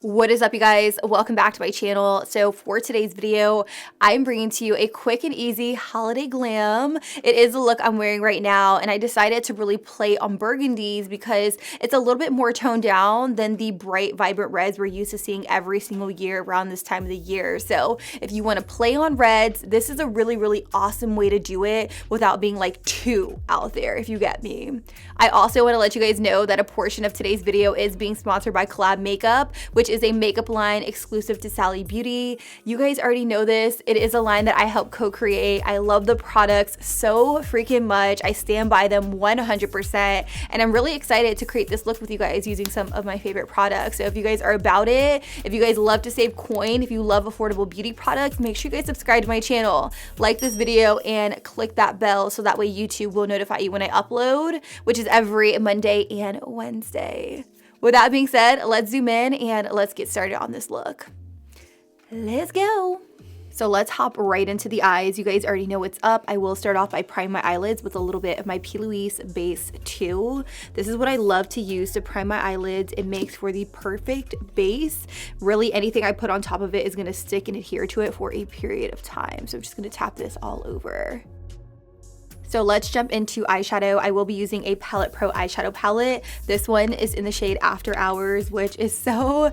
What is up, you guys? Welcome back to my channel. So for today's video, I'm bringing to you a quick and easy holiday glam. It is the look I'm wearing right now, and I decided to really play on burgundies because it's a little bit more toned down than the bright, vibrant reds we're used to seeing every single year around this time of the year. So if you want to play on reds, this is a really awesome way to do it without being like too out there, if you get me. I also want to let you guys know that a portion of today's video is being sponsored by Collab Makeup, which is a makeup line exclusive to Sally Beauty. You guys already know this. It is a line that I help co-create. I love the products so freaking much. I stand by them 100%, and I'm really excited to create this look with you guys using some of my favorite products. So if you guys are about it, if you guys love to save coin, if you love affordable beauty products, make sure you guys subscribe to my channel, like this video, and click that bell so that way YouTube will notify you when I upload, which is every Monday and Wednesday. With that being said, let's zoom in and let's get started on this look. Let's go. So let's hop right into the eyes. You guys already know what's up. I will start off by priming my eyelids with a little bit of my P. Louise Base 2. This is what I love to use to prime my eyelids. It makes for the perfect base. Really, anything I put on top of it is going to stick and adhere to it for a period of time. So I'm just going to tap this all over. So let's jump into eyeshadow. I will be using a Palette Pro eyeshadow palette. This one is in the shade After Hours, which is so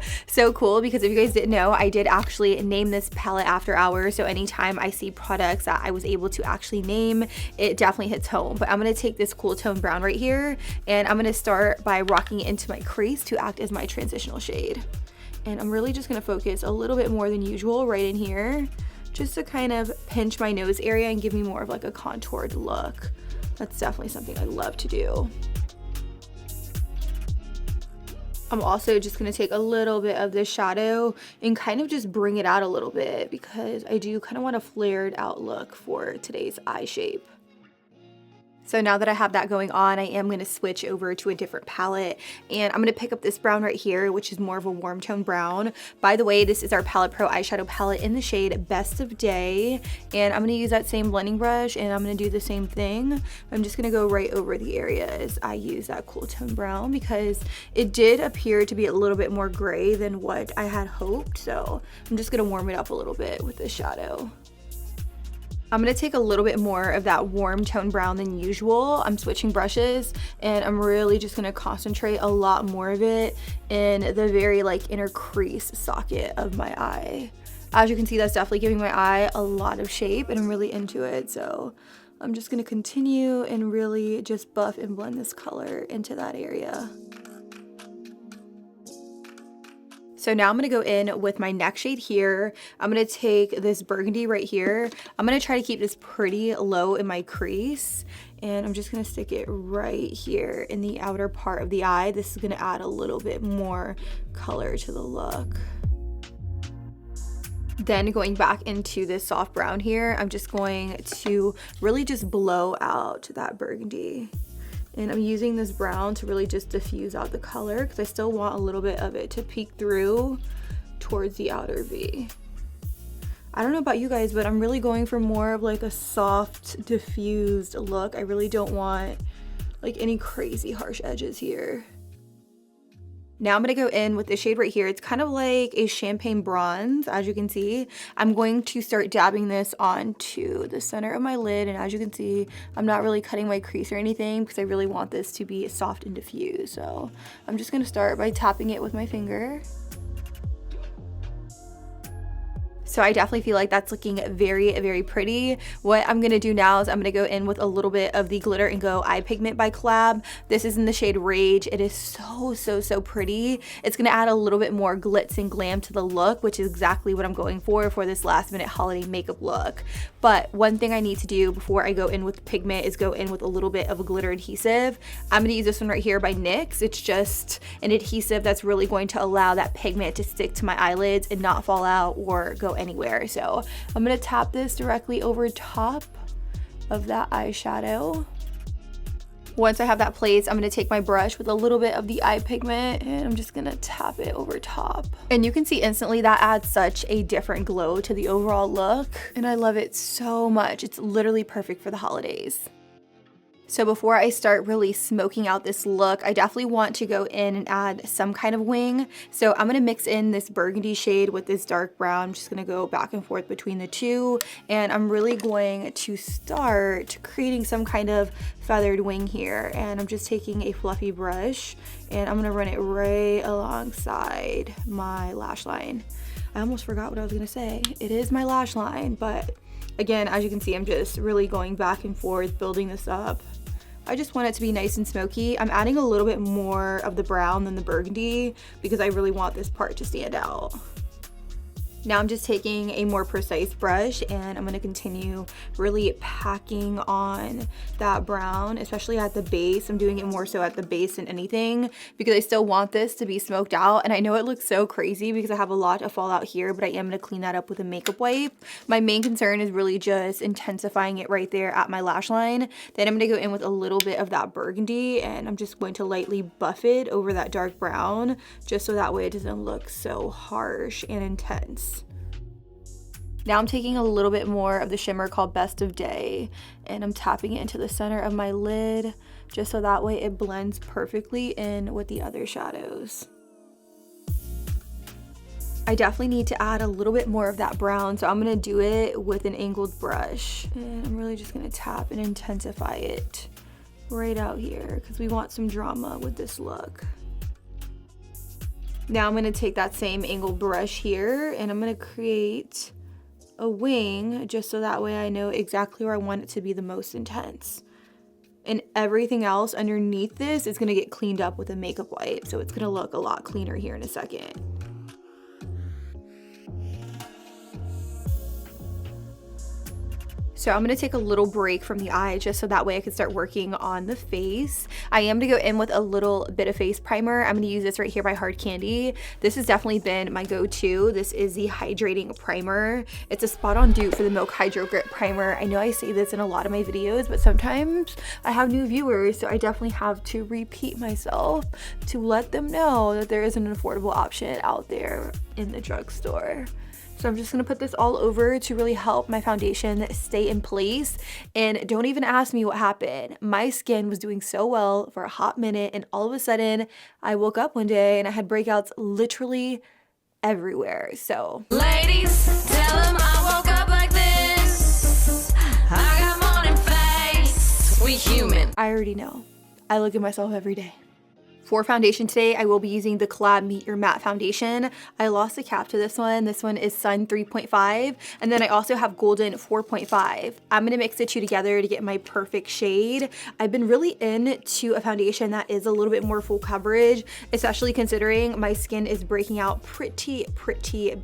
cool because if you guys didn't know, I did actually name this palette After Hours. So anytime I see products that I was able to actually name, it definitely hits home. But I'm going to take this cool tone brown right here, and I'm going to start by rocking it into my crease to act as my transitional shade. And I'm really just going to focus a little bit more than usual right in here, just to kind of pinch my nose area and give me more of like a contoured look. That's definitely something I love to do. I'm also just going to take a little bit of this shadow and kind of just bring it out a little bit because I do kind of want a flared out look for today's eye shape. So now that I have that going on, I am going to switch over to a different palette, and I'm going to pick up this brown right here, which is more of a warm tone brown. By the way, this is our Palette Pro eyeshadow palette in the shade Best of Day, and I'm going to use that same blending brush, and I'm going to do the same thing. I'm just going to go right over the areas I use that cool tone brown because it did appear to be a little bit more gray than what I had hoped, so I'm just going to warm it up a little bit with this shadow. I'm going to take a little bit more of that warm tone brown than usual. I'm switching brushes, and I'm really just going to concentrate a lot more of it in the very like inner crease socket of my eye. As you can see, that's definitely giving my eye a lot of shape, and I'm really into it. So I'm just going to continue and really just buff and blend this color into that area. So now I'm going to go in with my neck shade here. I'm going to take this burgundy right here. I'm going to try to keep this pretty low in my crease, and I'm just going to stick it right here in the outer part of the eye. This is going to add a little bit more color to the look. Then going back into this soft brown here, I'm just going to really just blow out that burgundy. And I'm using this brown to really just diffuse out the color because I still want a little bit of it to peek through towards the outer V. I don't know about you guys, but I'm really going for more of like a soft, diffused look. I really don't want like any crazy harsh edges here. Now I'm going to go in with this shade right here. It's kind of like a champagne bronze, as you can see. I'm going to start dabbing this onto the center of my lid, and as you can see, I'm not really cutting my crease or anything because I really want this to be soft and diffused. So I'm just going to start by tapping it with my finger. So I definitely feel like that's looking very pretty. What I'm going to do now is I'm going to go in with a little bit of the Glitter and Go eye pigment by Collab. This is in the shade Rage. It is so pretty. It's going to add a little bit more glitz and glam to the look, which is exactly what I'm going for this last minute holiday makeup look. But one thing I need to do before I go in with pigment is go in with a little bit of a glitter adhesive. I'm going to use this one right here by NYX. It's just an adhesive that's really going to allow that pigment to stick to my eyelids and not fall out or go anywhere. So I'm going to tap this directly over top of that eyeshadow. Once I have that placed, I'm going to take my brush with a little bit of the eye pigment, and I'm just going to tap it over top. And you can see instantly that adds such a different glow to the overall look, and I love it so much. It's literally perfect for the holidays. So before I start really smoking out this look, I definitely want to go in and add some kind of wing. So I'm going to mix in this burgundy shade with this dark brown. I'm just going to go back and forth between the two. And I'm really going to start creating some kind of feathered wing here. And I'm just taking a fluffy brush and I'm going to run it right alongside my lash line. I almost forgot what I was going to say. It is my lash line, but again, as you can see, I'm just really going back and forth, building this up. I just want it to be nice and smoky. I'm adding a little bit more of the brown than the burgundy because I really want this part to stand out. Now I'm just taking a more precise brush and I'm going to continue really packing on that brown, especially at the base. I'm doing it more so at the base than anything because I still want this to be smoked out. And I know it looks so crazy because I have a lot of fallout here, but I am going to clean that up with a makeup wipe. My main concern is really just intensifying it right there at my lash line. Then I'm going to go in with a little bit of that burgundy and I'm just going to lightly buff it over that dark brown just so that way it doesn't look so harsh and intense. Now I'm taking a little bit more of the shimmer called Best of Day and I'm tapping it into the center of my lid just so that way it blends perfectly in with the other shadows. I definitely need to add a little bit more of that brown, so I'm going to do it with an angled brush and I'm really just going to tap and intensify it right out here because we want some drama with this look. Now I'm going to take that same angled brush here and I'm going to create a wing just so that way I know exactly where I want it to be the most intense. And everything else underneath this is going to get cleaned up with a makeup wipe, so it's going to look a lot cleaner here in a second. So I'm going to take a little break from the eye just so that way I can start working on the face. I am going to go in with a little bit of face primer. I'm going to use this right here by Hard Candy. This has definitely been my go-to. This is the hydrating primer. It's a spot-on dupe for the Milk Hydro Grip Primer. I know I say this in a lot of my videos, but sometimes I have new viewers, so I definitely have to repeat myself to let them know that there is an affordable option out there in the drugstore. So I'm just going to put this all over to really help my foundation stay in place. And don't even ask me what happened. My skin was doing so well for a hot minute and all of a sudden I woke up one day and I had breakouts literally everywhere. So ladies, tell them I woke up like this. I got morning face. We human. I already know. I look at myself every day. For foundation today, I will be using the Collab Meet Your Matte foundation. I lost the cap to this one. This one is Sun 3.5, and then I also have Golden 4.5. I'm gonna mix the two together to get my perfect shade. I've been really into a foundation that is a little bit more full coverage, especially considering my skin is breaking out pretty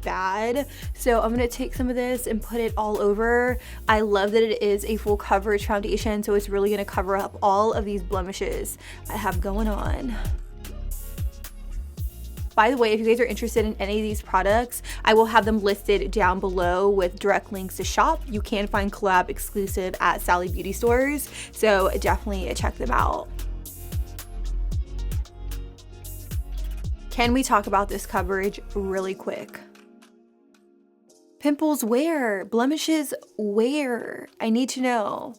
bad. So I'm gonna take some of this and put it all over. I love that it is a full coverage foundation, so it's really gonna cover up all of these blemishes I have going on. By the way, if you guys are interested in any of these products, I will have them listed down below with direct links to shop. You can find collab exclusive at Sally Beauty Stores, so definitely check them out. Can we talk about this coverage really quick? Pimples where? Blemishes where? I need to know.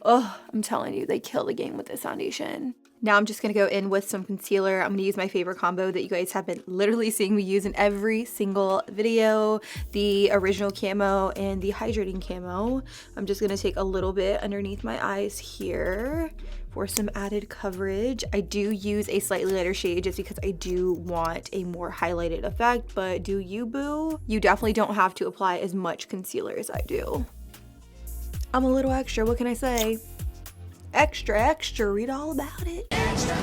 Oh, I'm telling you, they kill the game with this foundation. Now I'm just going to go in with some concealer. I'm going to use my favorite combo that you guys have been literally seeing me use in every single video, the original camo and the hydrating camo. I'm just going to take a little bit underneath my eyes here for some added coverage. I do use a slightly lighter shade just because I do want a more highlighted effect, but do you, boo? You definitely don't have to apply as much concealer as I do. I'm a little extra, what can I say? Extra, read all about it. Extra.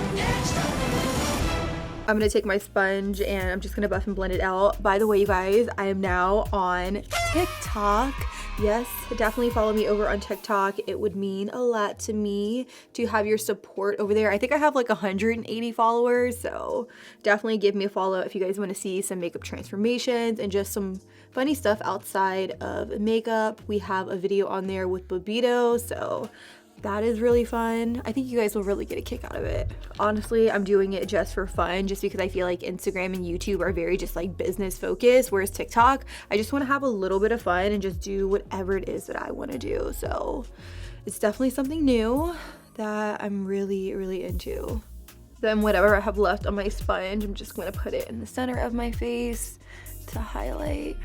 I'm gonna take my sponge and I'm just gonna buff and blend it out. By the way, you guys, I am now on TikTok. Yes, definitely follow me over on TikTok. It would mean a lot to me to have your support over there. I think I have like 180 followers, so definitely give me a follow if you guys want to see some makeup transformations and just some funny stuff outside of makeup. We have a video on there with Bobito, so that is really fun. I think you guys will really get a kick out of it. Honestly, I'm doing it just for fun, just because I feel like Instagram and YouTube are very just like business focused, whereas TikTok, I just want to have a little bit of fun and just do whatever it is that I want to do. So it's definitely something new that I'm really, really into. Then whatever I have left on my sponge, I'm just gonna put it in the center of my face to highlight.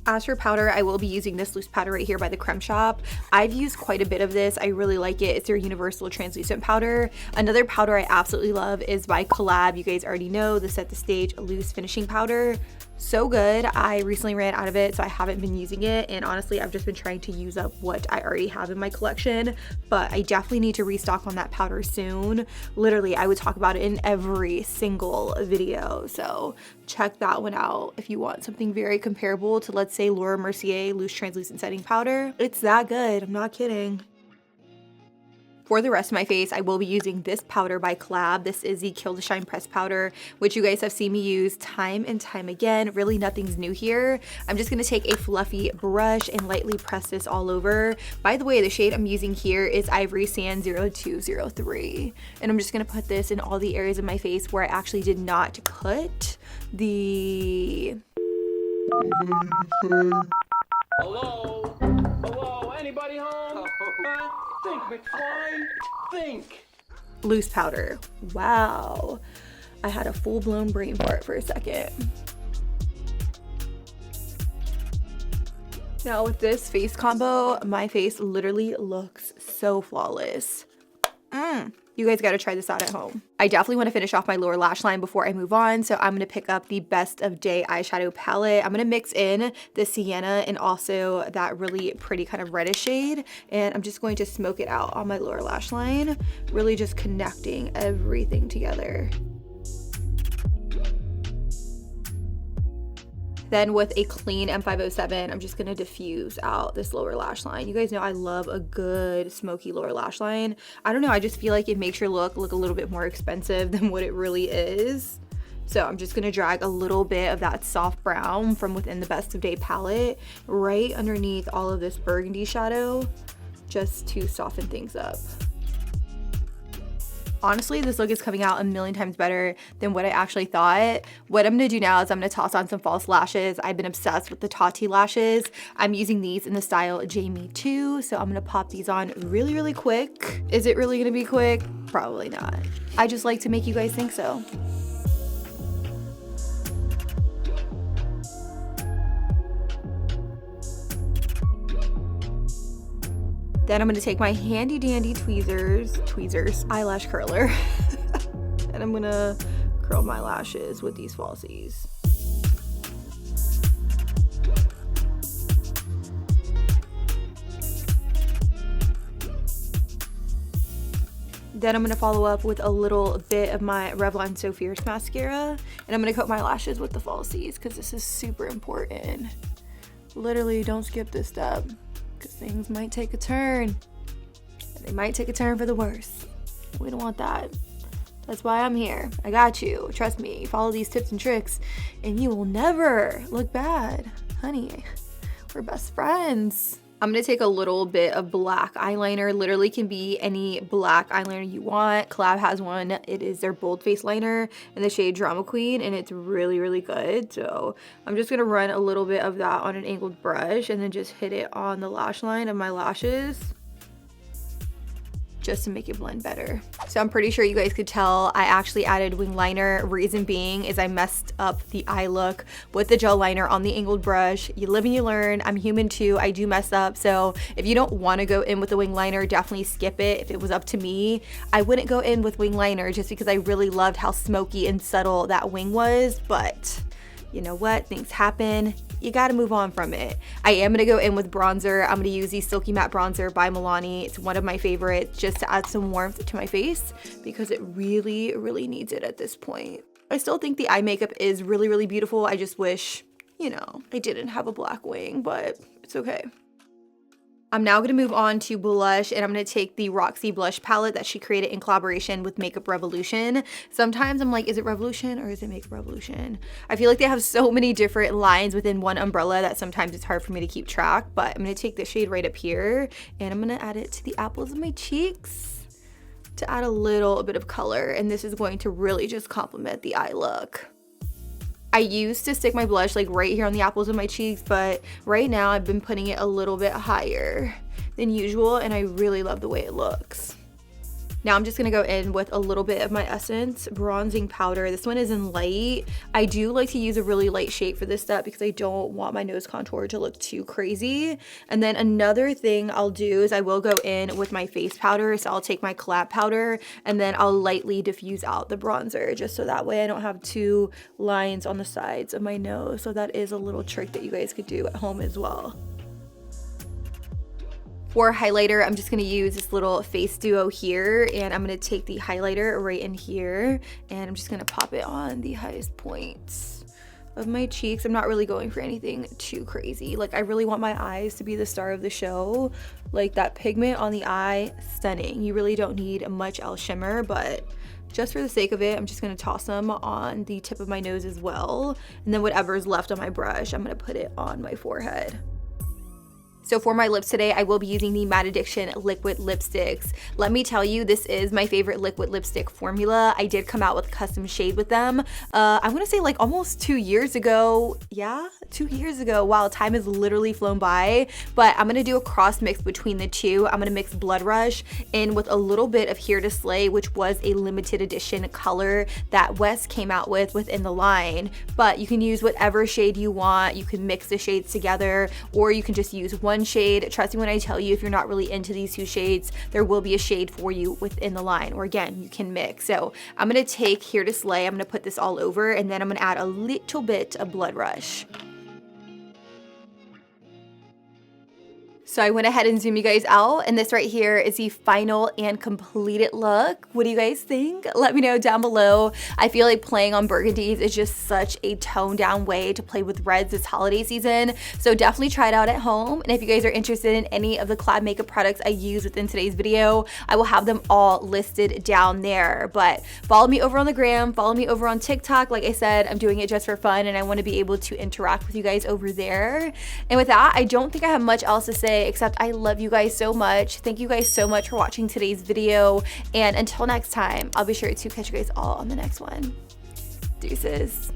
As for powder, I will be using this loose powder right here by the Creme Shop. I've used quite a bit of this. I really like it. It's their universal translucent powder. Another powder I absolutely love is by Collab. You guys already know the Set the Stage loose finishing powder. So good. I recently ran out of it, so I haven't been using it, and honestly I've just been trying to use up what I already have in my collection, but I definitely need to restock on that powder soon. Literally, I would talk about it in every single video, so check that one out if you want something very comparable to, let's say, Laura Mercier loose translucent setting powder. It's that good, I'm not kidding. For the rest of my face, I will be using this powder by Collab. This is the Kill to Shine Press Powder, which you guys have seen me use time and time again. Really, nothing's new here. I'm just gonna take a fluffy brush and lightly press this all over. By the way, the shade I'm using here is Ivory Sand 0203. And I'm just gonna put this in all the areas of my face where I actually did not put the... Hello? Hello? Anybody home? Think, McFly. Think. Loose powder. Wow. I had a full-blown brain fart for a second. Now with this face combo, my face literally looks so flawless. You guys gotta try this out at home. I definitely wanna finish off my lower lash line before I move on, so I'm gonna pick up the Best of Day eyeshadow palette. I'm gonna mix in the sienna and also that really pretty kind of reddish shade, and I'm just going to smoke it out on my lower lash line, really just connecting everything together. Then with a clean M507, I'm just gonna diffuse out this lower lash line. You guys know I love a good smoky lower lash line. I don't know, I just feel like it makes your look a little bit more expensive than what it really is. So I'm just gonna drag a little bit of that soft brown from within the Best of Day palette right underneath all of this burgundy shadow, just to soften things up. Honestly, this look is coming out a million times better than what I actually thought. What I'm gonna do now is I'm gonna toss on some false lashes. I've been obsessed with the Tati lashes. I'm using these in the style Jamie 2, so I'm gonna pop these on really, really quick. Is it really gonna be quick? Probably not. I just like to make you guys think so. Then I'm gonna take my handy dandy tweezers, eyelash curler, and I'm gonna curl my lashes with these falsies. Then I'm gonna follow up with a little bit of my Revlon So Fierce mascara, and I'm gonna coat my lashes with the falsies because this is super important. Literally, don't skip this step, because things might take a turn. And they might take a turn for the worse. We don't want that. That's why I'm here. I got you. Trust me. Follow these tips and tricks and you will never look bad. Honey, we're best friends. I'm gonna take a little bit of black eyeliner. Literally can be any black eyeliner you want. Collab has one. It is their bold face liner in the shade Drama Queen, and it's really, really good. So I'm just gonna run a little bit of that on an angled brush and then just hit it on the lash line of my lashes, just to make it blend better. So I'm pretty sure you guys could tell I actually added wing liner. Reason being is I messed up the eye look with the gel liner on the angled brush. You live and you learn. I'm human too. I do mess up. So if you don't want to go in with the wing liner, definitely skip it. If it was up to me, I wouldn't go in with wing liner just because I really loved how smoky and subtle that wing was. But you know what? Things happen. You gotta move on from it. I am gonna go in with bronzer. I'm gonna use the Silky Matte Bronzer by Milani. It's one of my favorites, just to add some warmth to my face because it really, really needs it at this point. I still think the eye makeup is really, really beautiful. I just wish, you know, I didn't have a black wing, but it's okay. I'm now going to move on to blush, and I'm going to take the Roxy blush palette that she created in collaboration with Makeup Revolution. Sometimes I'm like, is it Revolution or is it Makeup Revolution? I feel like they have so many different lines within one umbrella that sometimes it's hard for me to keep track, but I'm going to take this shade right up here, and I'm going to add it to the apples of my cheeks to add a little bit of color, and this is going to really just complement the eye look. I used to stick my blush like right here on the apples of my cheeks, but right now I've been putting it a little bit higher than usual, and I really love the way it looks. Now I'm just gonna go in with a little bit of my Essence bronzing powder. This one is in light. I do like to use a really light shade for this step because I don't want my nose contour to look too crazy. And then another thing I'll do is I will go in with my face powder. So I'll take my collab powder and then I'll lightly diffuse out the bronzer just so that way I don't have two lines on the sides of my nose. So that is a little trick that you guys could do at home as well. For highlighter, I'm just going to use this little face duo here, and I'm going to take the highlighter right in here, and I'm just going to pop it on the highest points of my cheeks. I'm not really going for anything too crazy. Like, I really want my eyes to be the star of the show. Like, that pigment on the eye, stunning. You really don't need much else shimmer, but just for the sake of it, I'm just going to toss them on the tip of my nose as well, and then whatever's left on my brush, I'm going to put it on my forehead. So for my lips today, I will be using the Matte Addiction liquid lipsticks. Let me tell you, this is my favorite liquid lipstick formula. I did come out with a custom shade with them. I want to say like almost 2 years ago. Yeah, 2 years ago. Wow, time has literally flown by. But I'm going to do a cross mix between the two. I'm going to mix Blood Rush in with a little bit of Here to Slay, which was a limited edition color that Wes came out with within the line. But you can use whatever shade you want. You can mix the shades together, or you can just use one shade. Trust me when I tell you, if you're not really into these two shades, there will be a shade for you within the line, or again, you can mix. So I'm going to take Here to Slay, I'm going to put this all over, and then I'm going to add a little bit of Blood Rush. So I went ahead and zoomed you guys out, and this right here is the final and completed look. What do you guys think? Let me know down below. I feel like playing on burgundies is just such a toned down way to play with reds this holiday season. So definitely try it out at home. And if you guys are interested in any of the collab makeup products I use within today's video, I will have them all listed down there. But follow me over on the gram, follow me over on TikTok. Like I said, I'm doing it just for fun, and I want to be able to interact with you guys over there. And with that, I don't think I have much else to say except I love you guys so much. Thank you guys so much for watching today's video, and until next time, I'll be sure to catch you guys all on the next one. Deuces.